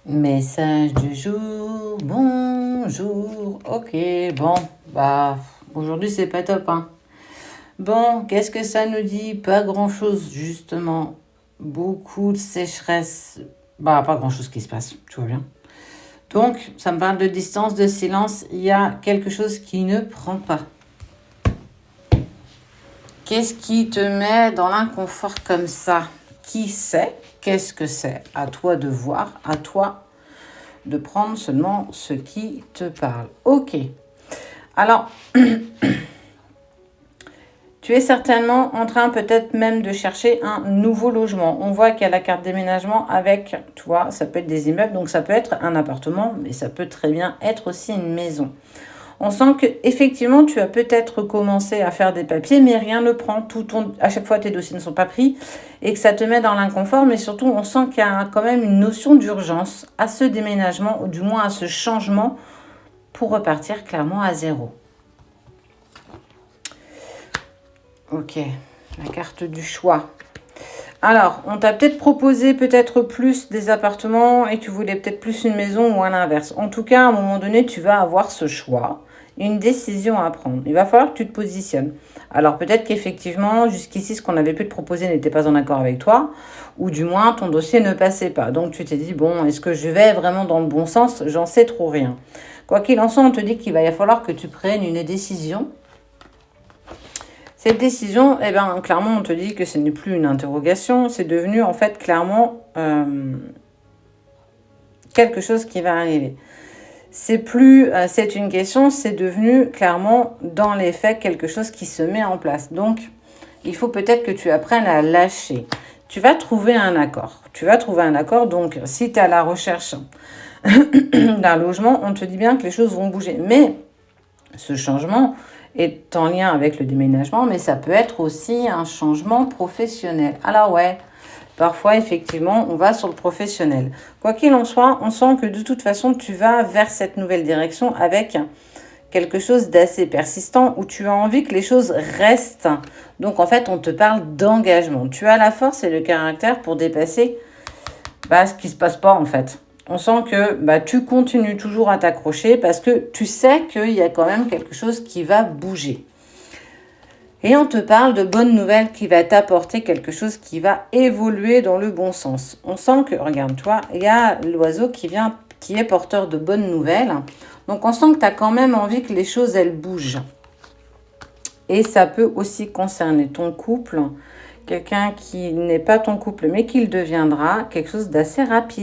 Message du jour, bonjour, ok, bon, bah, aujourd'hui c'est pas top, hein. Bon, qu'est-ce que ça nous dit? Pas grand-chose, justement, beaucoup de sécheresse, bah, pas grand-chose qui se passe, tout va bien. Donc, ça me parle de distance, de silence, il y a quelque chose qui ne prend pas. Qu'est-ce qui te met dans l'inconfort comme ça? Qui sait? Qu'est-ce que c'est? À toi de voir, à toi de prendre seulement ce qui te parle. Ok. Alors, tu es certainement en train peut-être même de chercher un nouveau logement. On voit qu'il y a la carte déménagement avec, tu vois, ça peut être des immeubles, donc ça peut être un appartement, mais ça peut très bien être aussi une maison. On sent que effectivement tu as peut-être commencé à faire des papiers, mais rien ne prend. À chaque fois, tes dossiers ne sont pas pris et que ça te met dans l'inconfort. Mais surtout, on sent qu'il y a quand même une notion d'urgence à ce déménagement, ou du moins à ce changement, pour repartir clairement à zéro. Ok, la carte du choix. Alors, on t'a peut-être proposé peut-être plus des appartements et tu voulais peut-être plus une maison ou à l'inverse. En tout cas, à un moment donné, tu vas avoir ce choix, une décision à prendre. Il va falloir que tu te positionnes. Alors peut-être qu'effectivement, jusqu'ici, ce qu'on avait pu te proposer n'était pas en accord avec toi, ou du moins ton dossier ne passait pas. Donc tu t'es dit, bon, est-ce que je vais vraiment dans le bon sens? J'en sais trop rien. Quoi qu'il en soit, on te dit qu'il va falloir que tu prennes une décision. Cette décision, eh ben, clairement, on te dit que ce n'est plus une interrogation, c'est devenu en fait clairement quelque chose qui va arriver. C'est une question, c'est devenu clairement dans les faits quelque chose qui se met en place. Donc, il faut peut-être que tu apprennes à lâcher. Tu vas trouver un accord. Donc, si tu es à la recherche d'un logement, on te dit bien que les choses vont bouger. Mais ce changement est en lien avec le déménagement, mais ça peut être aussi un changement professionnel. Alors ouais, parfois, effectivement, on va sur le professionnel. Quoi qu'il en soit, on sent que de toute façon, tu vas vers cette nouvelle direction avec quelque chose d'assez persistant où tu as envie que les choses restent. Donc, en fait, on te parle d'engagement. Tu as la force et le caractère pour dépasser ce qui ne se passe pas, en fait. On sent que tu continues toujours à t'accrocher parce que tu sais qu'il y a quand même quelque chose qui va bouger. Et on te parle de bonnes nouvelles qui va t'apporter quelque chose qui va évoluer dans le bon sens. On sent que, regarde-toi, il y a l'oiseau qui est porteur de bonnes nouvelles. Donc on sent que tu as quand même envie que les choses, elles bougent. Et ça peut aussi concerner ton couple, quelqu'un qui n'est pas ton couple, mais qui le deviendra, quelque chose d'assez rapide.